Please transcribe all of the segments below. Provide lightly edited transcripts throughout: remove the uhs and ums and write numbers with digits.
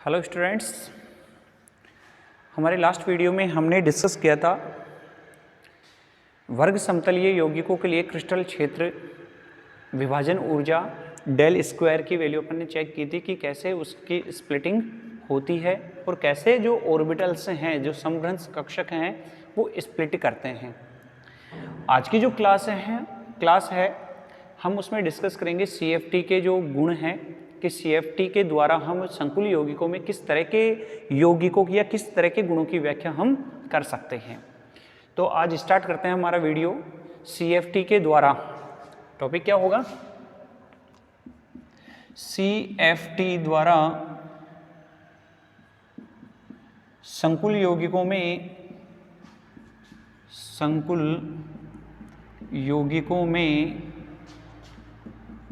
Hello students, हमारे last video में हमने डिस्कस किया था वर्ग समतलीय यौगिकों के लिए क्रिस्टल क्षेत्र विभाजन ऊर्जा डेल स्क्वायर की वैल्यू अपन ने चेक की थी कि कैसे उसकी स्प्लिटिंग होती है और कैसे जो ऑर्बिटल्स हैं, जो समभ्रंश कक्षक हैं, वो स्प्लिट करते हैं। आज की जो क्लास है हम उसमें डिस्कस करेंगे CFT के जो गुण हैं कि CFT के द्वारा हम संकुल यौगिकों में किस तरह के यौगिकों की या किस तरह के गुणों की व्याख्या हम कर सकते हैं। तो आज स्टार्ट करते हैं हमारा वीडियो CFT के द्वारा। टॉपिक क्या होगा? CFT द्वारा संकुल यौगिकों में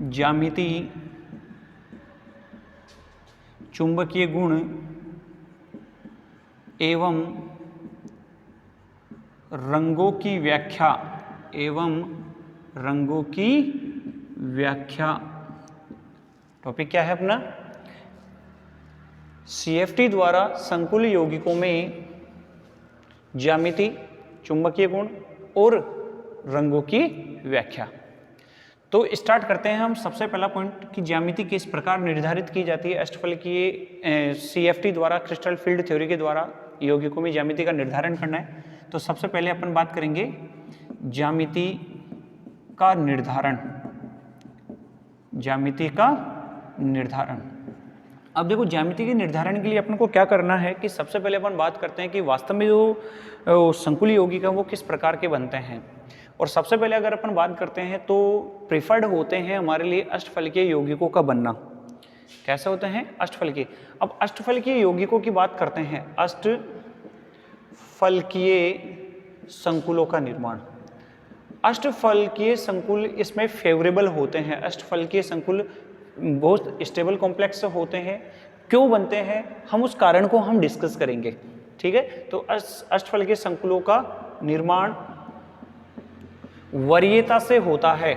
ज्यामिति, चुंबकीय गुण एवं रंगों की व्याख्या टॉपिक क्या है अपना? CFT द्वारा संकुल यौगिकों में ज्यामिति, चुंबकीय गुण और रंगों की व्याख्या। तो स्टार्ट करते हैं हम। सबसे पहला पॉइंट कि ज्यामिति किस प्रकार निर्धारित की जाती है अष्टफलकीय CFT द्वारा, क्रिस्टल फील्ड थ्योरी के द्वारा यौगिकों में ज्यामिति का निर्धारण करना है। तो सबसे पहले अपन बात करेंगे ज्यामिति का निर्धारण। अब देखो, ज्यामिति के निर्धारण के लिए अपन को क्या करना है कि सबसे पहले अपन बात करते हैं कि वास्तव में जो संकुल यौगिक है वो किस प्रकार के बनते हैं। और सबसे पहले अगर अपन बात करते हैं तो प्रिफर्ड होते हैं हमारे लिए अष्टफलकीय यौगिकों का बनना। कैसे होते हैं? अष्टफलकीय। अब अष्टफलकीय यौगिकों की बात करते हैं, अष्टफलकीय संकुलों का निर्माण। अष्टफलकीय संकुल इसमें फेवरेबल होते हैं। अष्टफलकीय संकुल बहुत स्टेबल कॉम्प्लेक्स होते हैं। क्यों बनते हैं, हम उस कारण को हम डिस्कस करेंगे। ठीक है, तो अष्टफलकीय संकुलों का निर्माण वरीयता से होता है।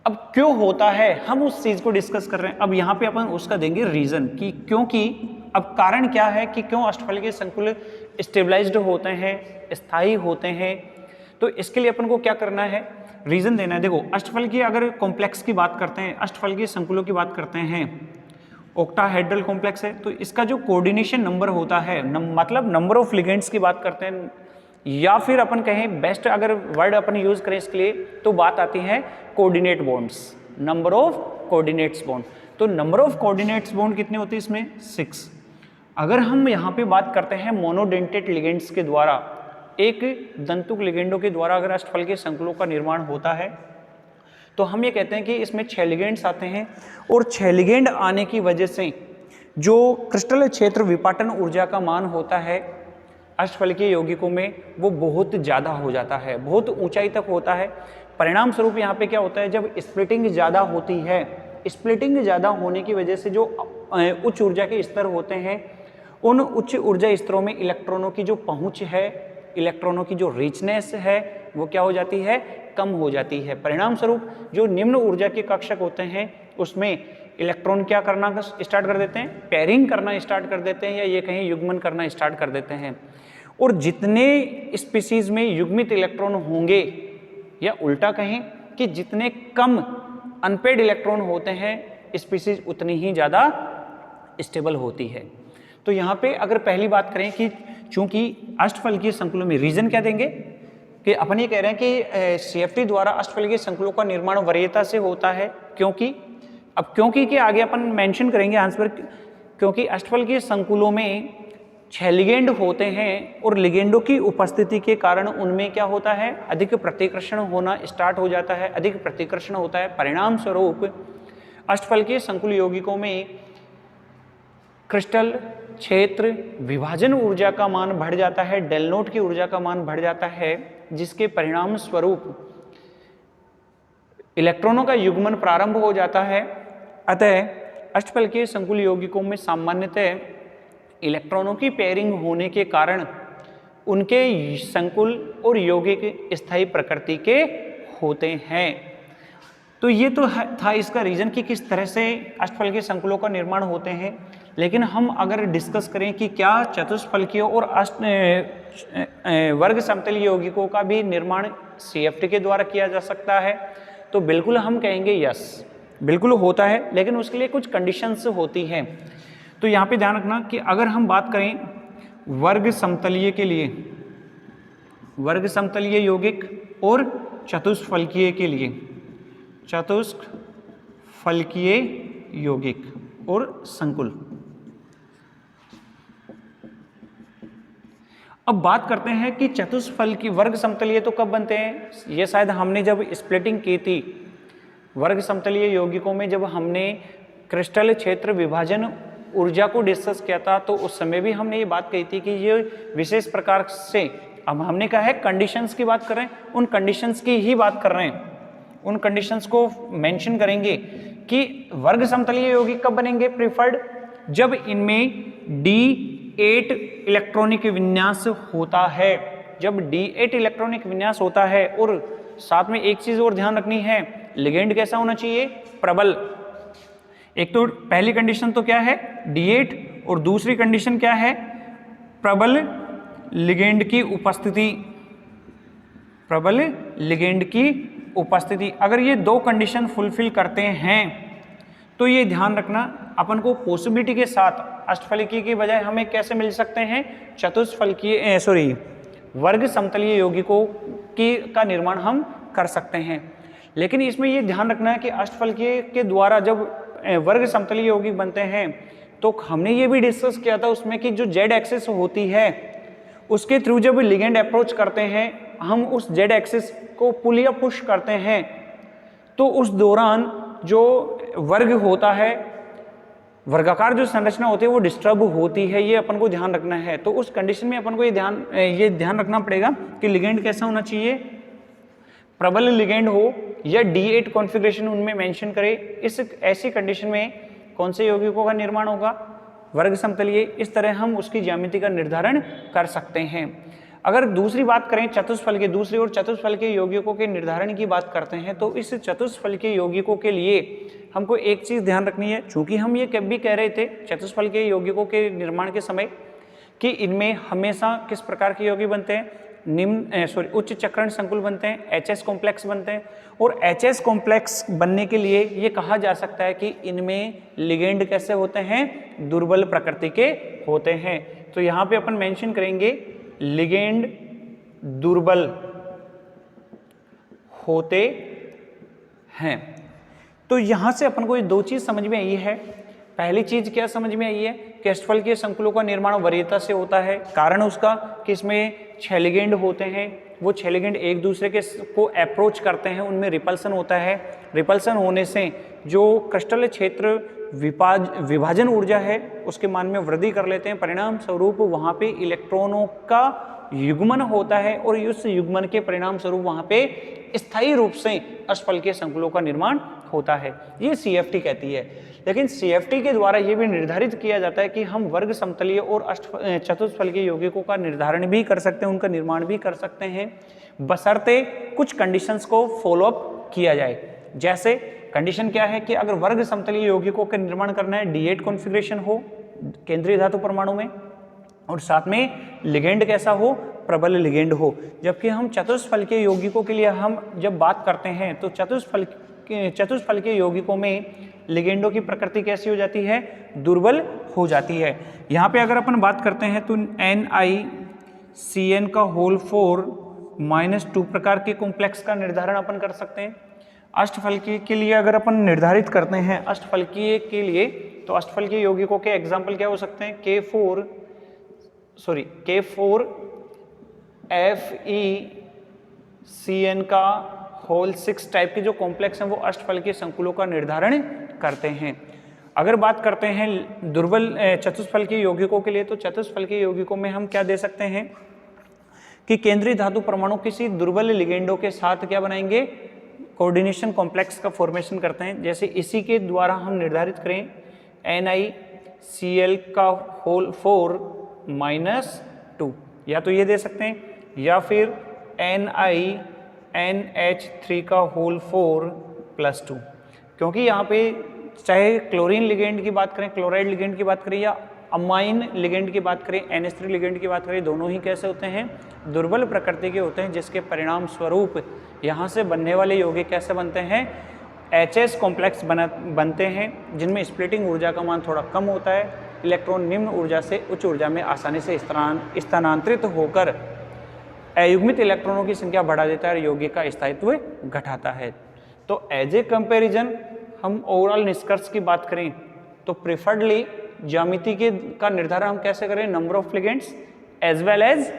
अब क्यों होता है, हम उस चीज को डिस्कस कर रहे हैं। अब यहां पे अपन उसका देंगे रीजन कि क्योंकि अब कारण क्या है कि क्यों अष्टफलकीय संकुल स्टेबलाइज्ड होते हैं, स्थायी होते हैं। तो इसके लिए अपन को क्या करना है, रीजन देना है। देखो, अष्टफलकीय अगर कॉम्प्लेक्स की बात करते हैं, अष्टफलकीय संकुलों की बात करते हैं, ऑक्टाहेड्रल कॉम्प्लेक्स है, तो इसका जो कोऑर्डिनेशन नंबर होता है, मतलब नंबर ऑफ लिगेंड्स की बात करते हैं, या फिर अपन कहें बेस्ट अगर वर्ड अपन यूज करें इसके लिए तो बात आती है coordinate bonds, number of coordinates bond. तो नंबर ऑफ कोऑर्डिनेट्स बॉन्ड कितने होते हैं इसमें? 6। अगर हम यहाँ पे बात करते हैं मोनोडेंटेट लिगेंड्स के द्वारा, एक दंतुक लिगेंडों के द्वारा अगर अष्टफलकीय संकुलों का निर्माण होता है तो हम ये कहते हैं कि इसमें 6 लिगेंड्स आते हैं। और 6 लिगेंड आने की वजह से जो क्रिस्टल क्षेत्र विपाटन ऊर्जा का मान होता है अष्टफलकीय यौगिकों में वो बहुत ज़्यादा हो जाता है, बहुत ऊंचाई तक होता है। परिणाम स्वरूप यहाँ पे क्या होता है, जब स्प्लिटिंग ज़्यादा होती है, स्प्लिटिंग ज़्यादा होने की वजह से जो उच्च ऊर्जा के स्तर होते हैं, उन उच्च ऊर्जा स्तरों में इलेक्ट्रॉनों की जो पहुँच है, इलेक्ट्रॉनों की जो रिचनेस है, वो क्या हो जाती है? कम हो जाती है। परिणाम स्वरूप जो निम्न ऊर्जा के कक्षक होते हैं उसमें इलेक्ट्रॉन क्या करना स्टार्ट कर देते हैं? पेयरिंग करना स्टार्ट कर देते हैं, या ये कहीं युग्मन करना स्टार्ट कर देते हैं। और जितने स्पीसीज में युग्मित इलेक्ट्रॉन होंगे, या उल्टा कहें कि जितने कम अनपेड इलेक्ट्रॉन होते हैं स्पीसीज उतनी ही ज़्यादा स्टेबल होती है। तो यहाँ पे अगर पहली बात करें कि चूंकि अष्टफलकीय संकुलों में रीजन क्या देंगे कि अपन ये कह रहे हैं कि CFT द्वारा अष्टफलकीय संकुलों का निर्माण वरीयता से होता है। क्योंकि के आगे अपन मेंशन करेंगे आंसर, क्योंकि अष्टफलकीय संकुलों में 6 लिगेंड होते हैं और लिगेंडों की उपस्थिति के कारण उनमें क्या होता है? अधिक प्रतिकर्षण होना स्टार्ट हो जाता है, अधिक प्रतिकर्षण होता है। परिणाम स्वरूप अष्टफलकीय संकुल यौगिकों में क्रिस्टल क्षेत्र विभाजन ऊर्जा का मान बढ़ जाता है, डेल नोट की ऊर्जा का मान बढ़ जाता है, जिसके परिणाम स्वरूप इलेक्ट्रॉनों का युग्मन प्रारंभ हो जाता है। अतः अष्टफलकीय संकुल यौगिकों में सामान्यतः इलेक्ट्रॉनों की पेयरिंग होने के कारण उनके संकुल और यौगिक स्थायी प्रकृति के होते हैं। तो ये तो था इसका रीजन कि किस तरह से अष्टफलकीय संकुलों का निर्माण होते हैं। लेकिन हम अगर डिस्कस करें कि क्या चतुष्फलकीय और वर्ग समतलीय यौगिकों का भी निर्माण CFT के द्वारा किया जा सकता है, तो बिल्कुल हम कहेंगे यस, बिल्कुल होता है, लेकिन उसके लिए कुछ कंडीशंस होती हैं। तो यहाँ पे ध्यान रखना कि अगर हम बात करें वर्ग समतलीय के लिए, वर्ग समतलीय यौगिक और चतुष्फलकीय के लिए, चतुष्फलकीय यौगिक और संकुल। अब बात करते हैं कि चतुष्फलकीय वर्ग समतलीय तो कब बनते हैं। ये शायद हमने जब स्प्लिटिंग की थी वर्ग समतलीय यौगिकों में, जब हमने क्रिस्टल क्षेत्र विभाजन ऊर्जा को डिस्कस किया था, तो उस समय भी हमने ये बात कही थी कि ये विशेष प्रकार से, अब हमने कहा है कंडीशंस की बात कर रहे हैं, उन कंडीशंस की ही बात कर रहे हैं, उन कंडीशंस को मेंशन करेंगे कि वर्ग समतलीय यौगिक कब बनेंगे प्रिफर्ड, जब इनमें D8 इलेक्ट्रॉनिक विन्यास होता है, जब D8 इलेक्ट्रॉनिक विन्यास होता है। और साथ में एक चीज और ध्यान रखनी है, लिगेंड कैसा होना चाहिए, प्रबल। एक तो पहली कंडीशन तो क्या है D8, और दूसरी कंडीशन क्या है, प्रबल लिगेंड की उपस्थिति, प्रबल लिगेंड की उपस्थिति। अगर ये दो कंडीशन फुलफिल करते हैं तो ये ध्यान रखना, अपन को पॉसिबिलिटी के साथ अष्टफलकीय के बजाय हमें कैसे मिल सकते हैं, चतुष्फलकीय वर्ग समतलीय यौगिकों का निर्माण हम कर सकते हैं। लेकिन इसमें ये ध्यान रखना है कि अष्टफलकीय के द्वारा जब वर्ग समतलीय यौगिक बनते हैं, तो हमने ये भी डिस्कस किया था उसमें कि जो Z एक्सिस होती है उसके थ्रू जब लिगेंड अप्रोच करते हैं, हम उस Z एक्सिस को पुल या पुश करते हैं, तो उस दौरान जो वर्ग होता है, वर्गाकार जो संरचना होती है वो डिस्टर्ब होती है, ये अपन को ध्यान रखना है। तो उस कंडीशन में अपन को ये ध्यान रखना पड़ेगा कि लिगेंड कैसा होना चाहिए, प्रबल लिगेंड हो या D8 कॉन्फ़िगरेशन उनमें मेंशन करे। इस ऐसी कंडीशन में कौन से यौगिकों का निर्माण होगा, वर्ग समतलीय। इस तरह हम उसकी ज्यामिति का निर्धारण कर सकते हैं। अगर दूसरी बात करें चतुष्फलकीय, दूसरी ओर चतुष्फलकीय यौगिकों के निर्धारण की बात करते हैं, तो इस चतुष्फलकीय यौगिकों के लिए हमको एक चीज ध्यान रखनी है, चूंकि हम ये कभी कह रहे थे चतुष्फलकीय यौगिकों के निर्माण के समय कि इनमें हमेशा किस प्रकार के यौगिक बनते हैं, उच्च चक्रण संकुल बनते हैं, HS कॉम्प्लेक्स बनते हैं। और HS कॉम्प्लेक्स बनने के लिए ये कहा जा सकता है कि इनमें लिगेंड कैसे होते हैं, दुर्बल प्रकृति के होते हैं। तो यहाँ पे अपन मेंशन करेंगे लिगेंड दुर्बल होते हैं। तो यहां से अपन को ये दो चीज समझ में आई है। पहली चीज क्या समझ में आई है कि अष्टफलकीय संकुलों का निर्माण वरीयता से होता है। कारण उसका कि इसमें 6 लिगेंड होते हैं, वो 6 लिगेंड एक दूसरे के को अप्रोच करते हैं, उनमें रिपल्सन होता है। रिपल्सन होने से जो क्रिस्टल क्षेत्र विभाजन ऊर्जा है उसके मान में वृद्धि कर लेते हैं, परिणाम स्वरूप वहां पे इलेक्ट्रॉनों का युग्मन होता है और उस युग्मन के परिणाम स्वरूप वहां पे स्थायी रूप से अष्टफलकीय संकुलों का निर्माण होता है। ये CFT कहती है। लेकिन CFT के द्वारा ये भी निर्धारित किया जाता है कि हम वर्ग समतलीय और चतुष्फलकीय यौगिकों का निर्धारण भी कर सकते हैं, उनका निर्माण भी कर सकते हैं, बशर्ते कुछ कंडीशंस को फॉलो अप किया जाए। जैसे कंडीशन क्या है कि अगर वर्ग समतलीय यौगिकों का निर्माण करना है, D8 कॉन्फ़िगरेशन हो केंद्रीय धातु परमाणु में, और साथ में लिगेंड कैसा हो, प्रबल लिगेंड हो। जबकि हम चतुष्फलकीय यौगिकों के लिए हम जब बात करते हैं तो चतुष्फलकीय यौगिकों में लिगेंडों की प्रकृति कैसी हो जाती है, दुर्बल हो जाती है। यहाँ पे अगर अपन बात करते हैं तो NiCN का होल 4 -2 प्रकार के कॉम्प्लेक्स का निर्धारण अपन कर सकते हैं। अष्टफलकीय के लिए अगर अपन निर्धारित करते हैं अष्टफलकीय के लिए, तो अष्टफलकीय यौगिकों के एग्जाम्पल क्या हो सकते हैं, K4FeCN का होल 6 टाइप के जो कॉम्प्लेक्स हैं वो अष्टफलकीय संकुलों का निर्धारण करते हैं। अगर बात करते हैं दुर्बल चतुष्फलकीय यौगिकों के लिए, तो चतुष्फलकीय यौगिकों में हम क्या दे सकते हैं कि केंद्रीय धातु परमाणु किसी दुर्बल लिगेंडों के साथ क्या बनाएंगे, कोऑर्डिनेशन कॉम्प्लेक्स का फॉर्मेशन करते हैं। जैसे इसी के द्वारा हम निर्धारित करें NiCl का होल 4 -2, या तो ये दे सकते हैं, या फिर NiNH3 का होल 4 +2, क्योंकि यहाँ पे चाहे क्लोरीन लिगेंड की बात करें, क्लोराइड लिगेंड की बात करें या अमाइन लिगेंड की बात करें, NH3 लिगेंड की बात करें, दोनों ही कैसे होते हैं, दुर्बल प्रकृति के होते हैं, जिसके परिणाम स्वरूप यहाँ से बनने वाले यौगिक कैसे बनते हैं, HS कॉम्प्लेक्स बनते हैं, जिनमें स्प्लिटिंग ऊर्जा का मान थोड़ा कम होता है, इलेक्ट्रॉन निम्न ऊर्जा से उच्च ऊर्जा में आसानी से स्थानांतरित होकर अयुग्मित इलेक्ट्रॉनों की संख्या बढ़ा देता है और यौगिक का स्थायित्व घटाता है। तो एज ए कंपैरिजन हम ओवरऑल निष्कर्ष की बात करें तो प्रिफर्डली ज्यामिति का निर्धारण हम कैसे करें, number of ligands as well as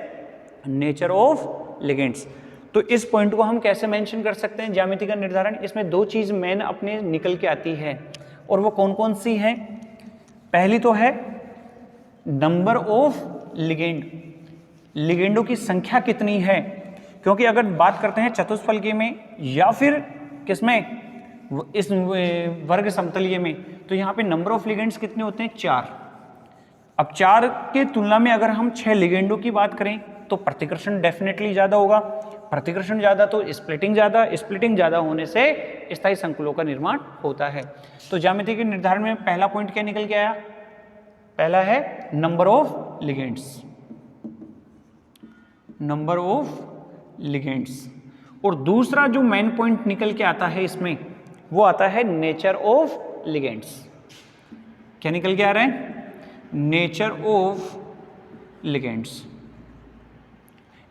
nature of ligands. तो इस पॉइंट को हम कैसे मेंशन कर सकते हैं ज्यामिति का निर्धारण, इसमें दो चीज मेन अपने निकल के आती है और वो कौन कौन सी है। पहली तो है नंबर ऑफ लिगेंड, लिगेंडों की संख्या कितनी है, क्योंकि अगर बात करते हैं चतुष्फलकीय में या फिर किसमें, इस वर्ग समतलीय में, तो यहाँ पे नंबर ऑफ लिगेंड्स कितने होते हैं, 4। अब 4 के तुलना में अगर हम 6 लिगेंडों की बात करें तो प्रतिकर्षण डेफिनेटली ज्यादा होगा, प्रतिकर्षण ज्यादा तो स्प्लिटिंग ज्यादा, स्प्लिटिंग ज्यादा होने से स्थायी संकुलों का निर्माण होता है। तो ज्यामिति के निर्धारण में पहला पॉइंट क्या निकल के आया, पहला है number of ligands, number of ligands. और दूसरा जो मेन पॉइंट निकल के आता है इसमें वो आता है नेचर ऑफ लिगेंड्स। क्या निकल के आ रहा है, नेचर ऑफ लिगेंड्स।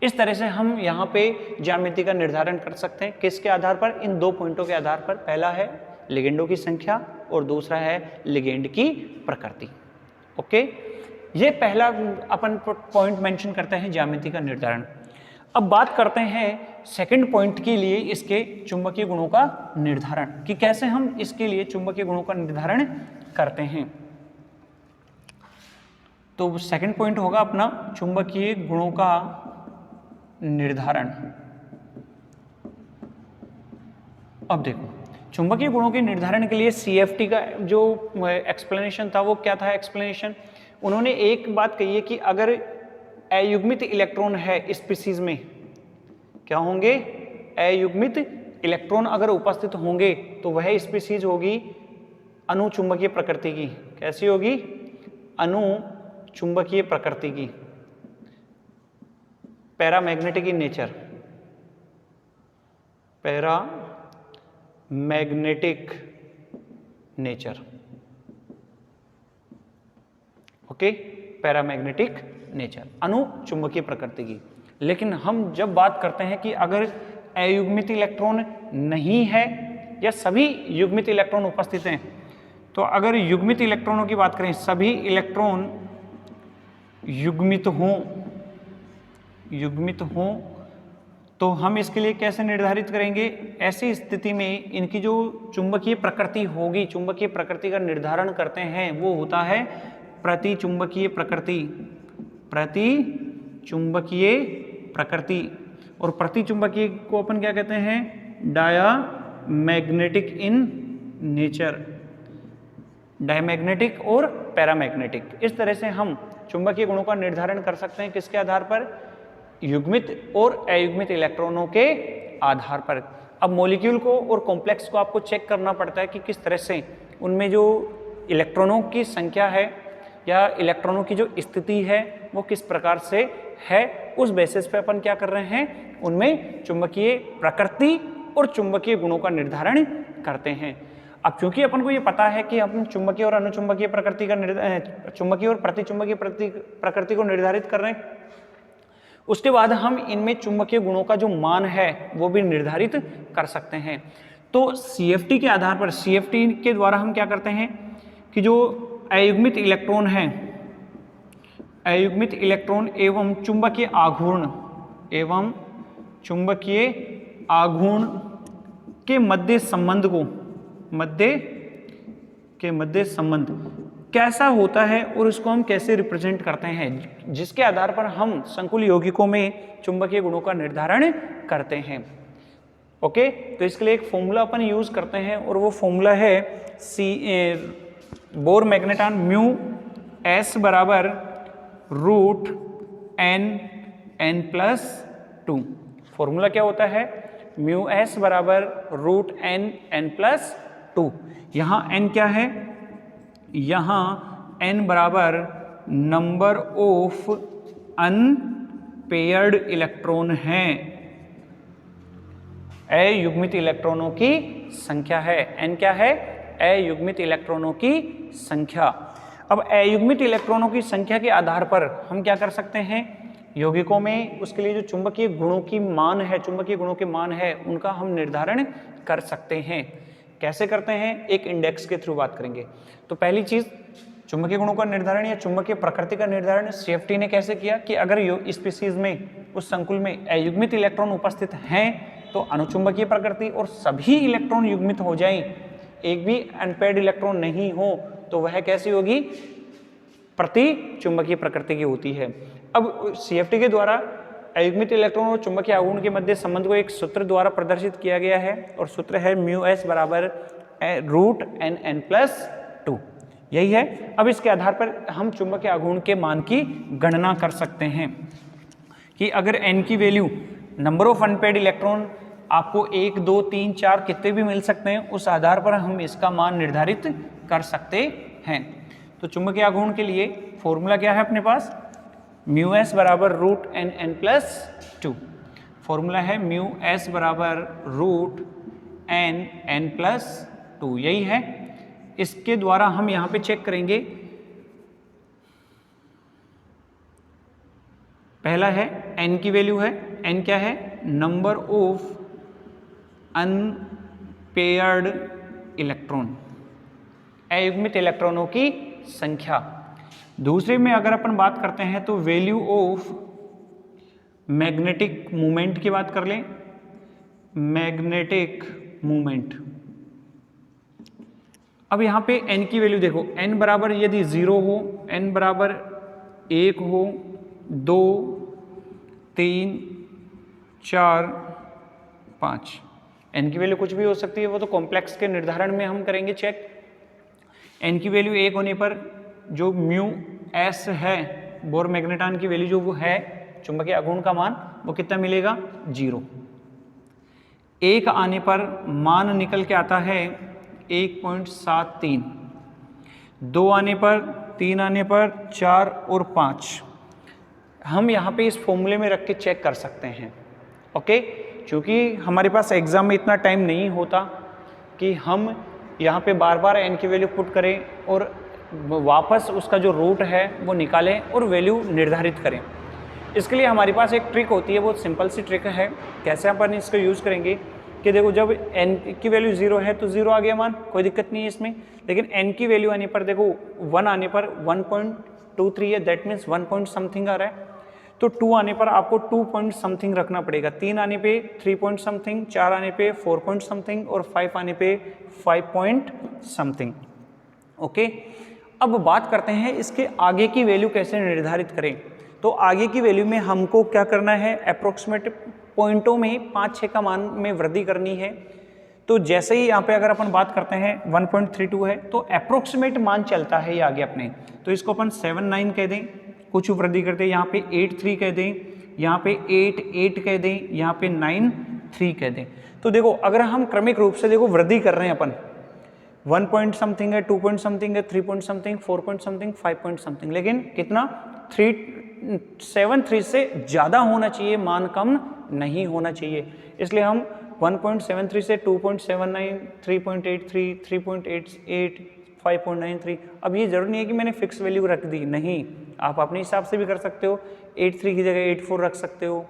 इस तरह से हम यहाँ पे ज्यामिति का निर्धारण कर सकते हैं, किसके आधार पर, इन दो पॉइंटों के आधार पर। पहला है लिगेंडों की संख्या और दूसरा है लिगेंड की प्रकृति। ओके, ये पहला अपन पॉइंट मेंशन करते हैं ज्यामिति का निर्धारण। अब बात करते हैं सेकंड पॉइंट के लिए इसके चुंबकीय गुणों का निर्धारण, कि कैसे हम इसके लिए चुंबकीय गुणों का निर्धारण करते हैं। तो सेकंड पॉइंट होगा अपना चुंबकीय गुणों का निर्धारण। अब देखो, चुंबकीय गुणों के निर्धारण के लिए CFT का जो एक्सप्लेनेशन था वो क्या था, एक्सप्लेनेशन उन्होंने एक बात कही है कि अगर अयुग्मित इलेक्ट्रॉन है स्पीसीज में, क्या होंगे, अयुग्मित इलेक्ट्रॉन अगर उपस्थित होंगे तो वह स्पीसीज होगी अनुचुंबकीय प्रकृति की। कैसी होगी, अनुचुंबकीय प्रकृति की, paramagnetic in nature, paramagnetic nature. Okay, paramagnetic nature, अनुचुंबकीय प्रकृति की। लेकिन हम जब बात करते हैं कि अगर अयुग्मित इलेक्ट्रॉन नहीं है या सभी युग्मित इलेक्ट्रॉन उपस्थित हैं, तो अगर युग्मित इलेक्ट्रॉनों की बात करें, सभी इलेक्ट्रॉन युग्मित हों तो हम इसके लिए कैसे निर्धारित करेंगे, ऐसी स्थिति में इनकी जो चुंबकीय प्रकृति होगी, चुंबकीय प्रकृति का निर्धारण करते हैं वो होता है प्रतिचुंबकीय प्रकृति, प्रतिचुंबकीय प्रकृति। और प्रतिचुंबकीय को अपन क्या कहते हैं, डायामैग्नेटिक इन नेचर, डायमैग्नेटिक और पैरामैग्नेटिक। इस तरह से हम चुंबकीय गुणों का निर्धारण कर सकते हैं, किसके आधार पर, युग्मित और अयुग्मित इलेक्ट्रॉनों के आधार पर। अब मॉलिक्यूल को और कॉम्प्लेक्स को आपको चेक करना पड़ता है कि किस तरह से उनमें जो इलेक्ट्रॉनों की संख्या है या इलेक्ट्रॉनों की जो स्थिति है वो किस प्रकार से है, उस बेसिस पे अपन क्या कर रहे हैं, उनमें चुंबकीय प्रकृति और चुंबकीय गुणों का निर्धारण करते हैं। अब चूंकि अपन को ये पता है कि हम चुंबकीय और अनुचुंबकीय प्रकृति का चुंबकीय और प्रतिचुंबकीय प्रकृति को निर्धारित कर रहे हैं, उसके बाद हम इनमें चुंबकीय गुणों का जो मान है वो भी निर्धारित कर सकते हैं। तो CFT के आधार पर, CFT के द्वारा हम क्या करते हैं कि जो अयुग्मित इलेक्ट्रॉन है, अयुग्मित इलेक्ट्रॉन एवं चुंबकीय आघूर्ण के मध्य संबंध को, मध्य संबंध कैसा होता है और उसको हम कैसे रिप्रेजेंट करते हैं, जिसके आधार पर हम संकुल यौगिकों में चुंबकीय गुणों का निर्धारण करते हैं। ओके, तो इसके लिए एक फॉर्मूला अपन यूज करते हैं और वो फॉर्मूला है बोर मैग्नेटॉन म्यू S बराबर √n n+2। फॉर्मूला क्या होता है, म्यू एस बराबर root n n plus two. यहाँ n क्या है, यहाँ n बराबर नंबर ऑफ अनपेयर्ड इलेक्ट्रॉन है, अयुग्मित इलेक्ट्रॉनों की संख्या है। n क्या है, अयुग्मित इलेक्ट्रॉनों की संख्या। अब अयुग्मित इलेक्ट्रॉनों की संख्या के आधार पर हम क्या कर सकते हैं, यौगिकों में उसके लिए जो चुंबकीय गुणों की मान है, चुंबकीय गुणों के मान है, उनका हम निर्धारण कर सकते हैं। कैसे करते हैं, एक इंडेक्स के थ्रू बात करेंगे। तो पहली चीज, चुंबकीय गुणों का निर्धारण या चुंबकीय प्रकृति का निर्धारण सीएफटी ने कैसे किया कि अगर स्पीसीज में, उस संकुल में अयुग्मित इलेक्ट्रॉन उपस्थित हैं तो अनुचुंबकीय प्रकृति, और सभी इलेक्ट्रॉन युग्मित हो जाएं, एक भी अनपेयर्ड इलेक्ट्रॉन नहीं हो, तो वह कैसी होगी, प्रति चुंबकीय प्रकृति की होती है। अब सीएफटी के द्वारा अयुग्मित इलेक्ट्रॉन और चुंबकीय आघूर्ण के मध्य संबंध को एक सूत्र द्वारा प्रदर्शित किया गया है, और सूत्र है म्यू एस बराबर root n n plus two. यही है। अब इसके आधार पर हम चुंबकीय आघूर्ण के मान की गणना कर सकते हैं कि अगर n की value, number of unpaired electron आपको 1 2 3 4 कितने भी मिल सकते हैं, उस आधार पर हम इसका मान निर्धारित कर सकते हैं। तो चुंबकीय आघूर्ण के लिए फॉर्मूला क्या है अपने पास, म्यू एस बराबर root n n plus two. Formula है म्यू एस बराबर root n n plus two, यही है। इसके द्वारा हम यहाँ पे चेक करेंगे, पहला है n की वैल्यू है, n क्या है, नंबर ऑफ अनपेयर्ड इलेक्ट्रॉन, अयुग्मित इलेक्ट्रॉनों की संख्या। दूसरे में अगर अपन बात करते हैं तो वैल्यू ऑफ मैग्नेटिक मोमेंट की बात कर लें, मैग्नेटिक मोमेंट। अब यहाँ पे n की वैल्यू देखो, n बराबर यदि 0 हो, n बराबर 1 हो, 2 3 4 5, n की वैल्यू कुछ भी हो सकती है, वो तो कॉम्प्लेक्स के निर्धारण में हम करेंगे चेक। n की वैल्यू 1 होने पर जो म्यू एस है, बोर मैग्नेटान की वैल्यू जो वो है, चुंबकीय आघूर्ण का मान, वो कितना मिलेगा, 0। 1 आने पर मान निकल के आता है 1.73, 2 आने पर, 3 आने पर, 4 और 5 हम यहाँ पे इस फॉर्मूले में रख के चेक कर सकते हैं। ओके, क्योंकि हमारे पास एग्जाम में इतना टाइम नहीं होता कि हम यहाँ पे बार बार n की वैल्यू पुट करें और वापस उसका जो रूट है वो निकालें और वैल्यू निर्धारित करें। इसके लिए हमारे पास एक ट्रिक होती है, बहुत सिंपल सी ट्रिक है। कैसे अपन इसको यूज़ करेंगे कि देखो, जब n की वैल्यू 0 है तो 0 आ गया मान, कोई दिक्कत नहीं है इसमें। लेकिन n की वैल्यू आने पर देखो, 1 आने पर 1.23 है, दैट मीन्स 1 पॉइंट समथिंग आ रहा है। तो 2 आने पर आपको 2 पॉइंट समथिंग रखना पड़ेगा, 3 आने पे 3 पॉइंट समथिंग, 4 आने पे 4 पॉइंट समथिंग और 5 आने पे 5 पॉइंट समथिंग। ओके, अब बात करते हैं इसके आगे की वैल्यू कैसे निर्धारित करें। तो आगे की वैल्यू में हमको क्या करना है, अप्रोक्सीमेट पॉइंटों में 5-6 का मान में वृद्धि करनी है। तो जैसे ही यहाँ पे अगर अपन बात करते हैं 1.32 है, तो अप्रोक्सीमेट मान चलता है ये आगे अपने, तो इसको अपन 7-9 कह दें, कुछ वृद्धि करते हैं, यहाँ पे 8-3 कह दें, यहाँ पे 8-8 कह दें, यहाँ पे 9-3 कह दें। तो देखो, अगर हम क्रमिक रूप से देखो वृद्धि कर रहे हैं अपन, 1 पॉइंट समथिंग है, 2 पॉइंट समथिंग है, 3 point something, 4 point something, 5 point something, लेकिन कितना, 3 से ज़्यादा होना चाहिए, मान कम नहीं होना चाहिए। इसलिए हम 1.73 से 2.79, 3.83, 3.88, 5.93। अब ये जरूरी नहीं है कि मैंने फिक्स वैल्यू रख दी, नहीं, आप अपने हिसाब से भी कर सकते हो। 83 की जगह 84 रख सकते हो,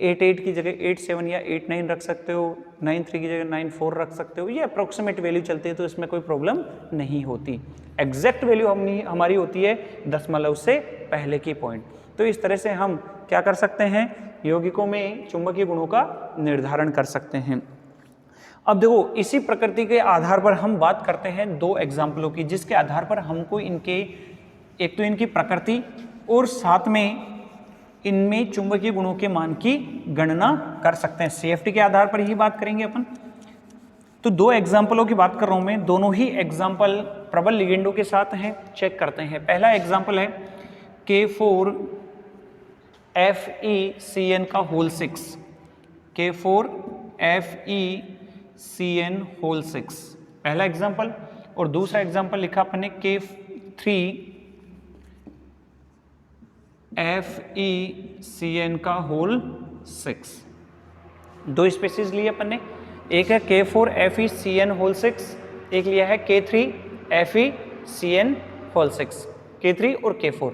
88 की जगह 87 या 89 रख सकते हो, 93 की जगह 94 रख सकते हो। ये अप्रोक्सीमेट वैल्यू चलती है, तो इसमें कोई प्रॉब्लम नहीं होती। एग्जैक्ट वैल्यू हमारी होती है दशमलव से पहले की पॉइंट। तो इस तरह से हम क्या कर सकते हैं, यौगिकों में चुंबकीय गुणों का निर्धारण कर सकते हैं। अब देखो, इसी प्रकृति के आधार पर हम बात करते हैं 2 एग्जाम्पलों की, जिसके आधार पर हमको इनके, एक तो इनकी प्रकृति और साथ में इनमें चुंबकीय गुणों के मान की गणना कर सकते हैं। सीएफटी के आधार पर ही बात करेंगे अपन। तो 2 एग्जाम्पलों की बात कर रहा हूं मैं, दोनों ही एग्जाम्पल प्रबल लिगेंडों के साथ हैं। चेक करते हैं। पहला एग्जाम्पल है K4FeCN का होल 6, K4 FeCN होल 6, पहला एग्जाम्पल। और दूसरा एग्जाम्पल लिखा अपन ने K3FeCN का होल 6। दो स्पेसीज लिए अपन ने, एक है K4FeCN होल 6, एक लिया है K3FeCN होल 6, K3 और K4।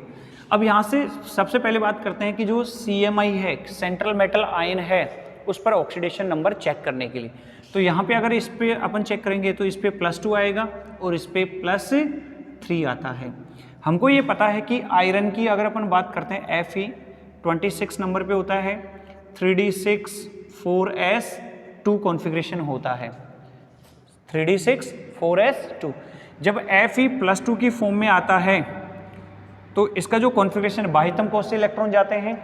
अब यहाँ से सबसे पहले बात करते हैं कि जो CMI है, सेंट्रल मेटल आयन है, उस पर ऑक्सीडेशन नंबर चेक करने के लिए। तो यहाँ पे अगर इस पे अपन चेक करेंगे तो इस पे +2 आएगा और इस पे +3 आता है। हमको ये पता है कि आयरन की अगर अपन बात करते हैं Fe 26 नंबर पे होता है, 3d6 4s2 कॉन्फ़िगरेशन होता है, 3d6 4s2। जब Fe +2 की फॉर्म में आता है तो इसका जो कॉन्फ़िगरेशन, बाह्यतम कोश से इलेक्ट्रॉन जाते हैं,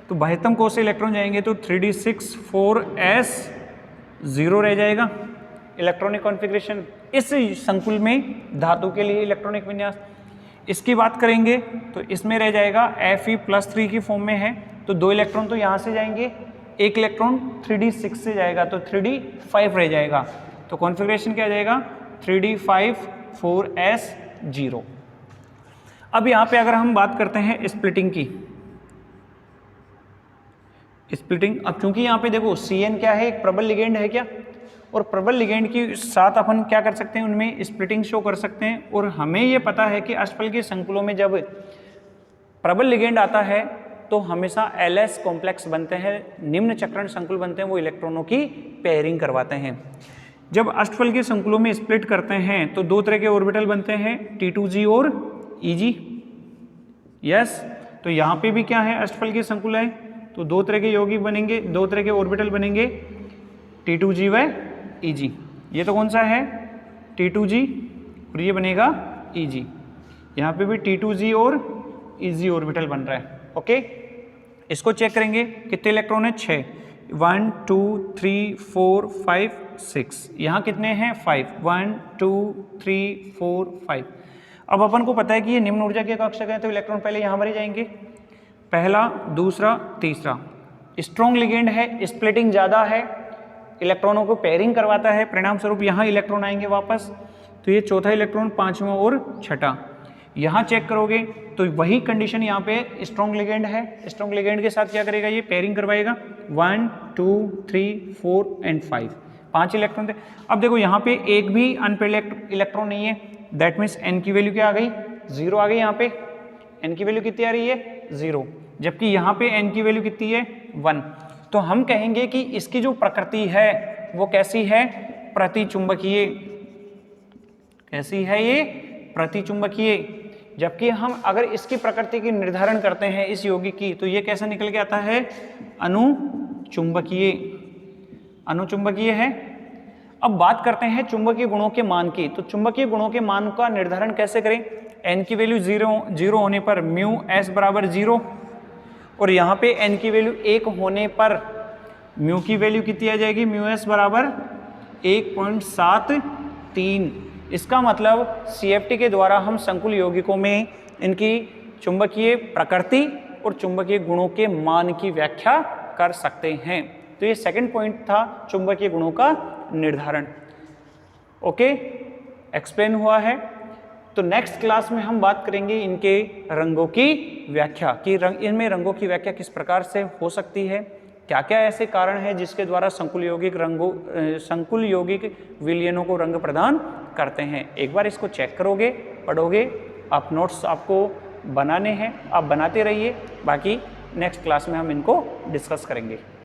तो बाह्यतम कोश से इलेक्ट्रॉन जाएंगे तो 3d6 4s0 रह जाएगा इलेक्ट्रॉनिक कॉन्फ़िगरेशन। इस संकुल में धातु के लिए इलेक्ट्रॉनिक विन्यास। इसकी बात करेंगे तो इसमें रह जाएगा Fe +3 की फॉर्म में है, तो 2 इलेक्ट्रॉन तो यहाँ से जाएंगे, एक इलेक्ट्रॉन 3d6 से जाएगा तो 3d5 रह जाएगा। तो कॉन्फ़िगरेशन क्या आ जाएगा 3d5 4s0। अब यहाँ पे अगर हम बात करते हैं स्प्लिटिंग की, स्प्लिटिंग, अब चूंकि यहाँ पे देखो CN क्या है, एक प्रबल लिगेंड है क्या, और प्रबल लिगेंड के साथ अपन क्या कर सकते हैं, उनमें स्प्लिटिंग शो कर सकते हैं। और हमें ये पता है कि अष्टफल संकुलों में जब प्रबल लिगेंड आता है तो हमेशा LS कॉम्प्लेक्स बनते हैं, निम्न चक्रण संकुल बनते हैं, वो इलेक्ट्रॉनों की पेयरिंग करवाते हैं। जब अष्टफल के संकुलों में स्प्लिट करते हैं तो 2 तरह के ऑर्बिटल बनते हैं, T2G और EG। यस, तो यहाँ पे भी क्या है, अष्टफल के संकुल है तो 2 तरह के यौगिक बनेंगे, 2 तरह के ऑर्बिटल बनेंगे, T2G व EG। ये तो कौन सा है, T2G, और ये बनेगा EG। यहाँ पे भी T2G और EG ऑर्बिटल बन रहा है। ओके, इसको चेक करेंगे, कितने इलेक्ट्रॉन है, 6, 1 2 3 4 5 6, यहाँ कितने हैं 5, 1 2 3 4 5। अब अपन को पता है कि ये निम्न ऊर्जा के कक्षक हैं, तो इलेक्ट्रॉन पहले यहाँ भरे जाएंगे, पहला, दूसरा, तीसरा। स्ट्रॉन्ग लिगेंड है, स्प्लिटिंग ज़्यादा है, इलेक्ट्रॉनों को पेयरिंग करवाता है, परिणाम स्वरूप यहाँ इलेक्ट्रॉन आएंगे वापस, तो ये चौथा इलेक्ट्रॉन, पांचवा और छठा। यहाँ चेक करोगे तो वही कंडीशन यहाँ पे स्ट्रॉन्ग लिगेंड है, स्ट्रॉन्ग लिगेंड के साथ क्या करेगा, ये पेयरिंग करवाएगा, 1 2 3 4 एंड 5, 5 इलेक्ट्रॉन थे। अब देखो यहाँ पे एक भी अनपेयर्ड इलेक्ट्रॉन नहीं है, दैट मीन्स n की वैल्यू क्या आ गई, 0 आ गई। यहाँ पे n की वैल्यू कितनी आ रही है, 0, जबकि यहाँ पे n की वैल्यू कितनी है, 1। तो हम कहेंगे कि इसकी जो प्रकृति है वो कैसी है, प्रतिचुंबकीय। कैसी है ये, प्रतिचुंबकीय। जबकि हम अगर इसकी प्रकृति की निर्धारण करते हैं इस यौगिक की, तो ये कैसा निकल के आता है, अनुचुंबकीय। अनुचुंबकीय है। अब बात करते हैं चुंबकीय गुणों के मान की, तो चुंबकीय गुणों के मान का निर्धारण कैसे करें, n की वैल्यू 0 होने पर μs बराबर 0, और यहाँ पे n की वैल्यू 1 होने पर म्यू की वैल्यू कितनी आ जाएगी, μs बराबर 1.73। इसका मतलब CFT के द्वारा हम संकुल यौगिकों में इनकी चुंबकीय प्रकृति और चुंबकीय गुणों के मान की व्याख्या कर सकते हैं। तो ये सेकंड पॉइंट था, चुंबकीय गुणों का निर्धारण। ओके, एक्सप्लेन हुआ है। तो नेक्स्ट क्लास में हम बात करेंगे इनके रंगों की व्याख्या, कि इनमें रंगों की व्याख्या किस प्रकार से हो सकती है, क्या क्या ऐसे कारण हैं जिसके द्वारा संकुल यौगिक विलयनों को रंग प्रदान करते हैं। एक बार इसको चेक करोगे, पढ़ोगे, आप नोट्स आपको बनाने हैं, आप बनाते रहिए, बाकी नेक्स्ट क्लास में हम इनको डिस्कस करेंगे।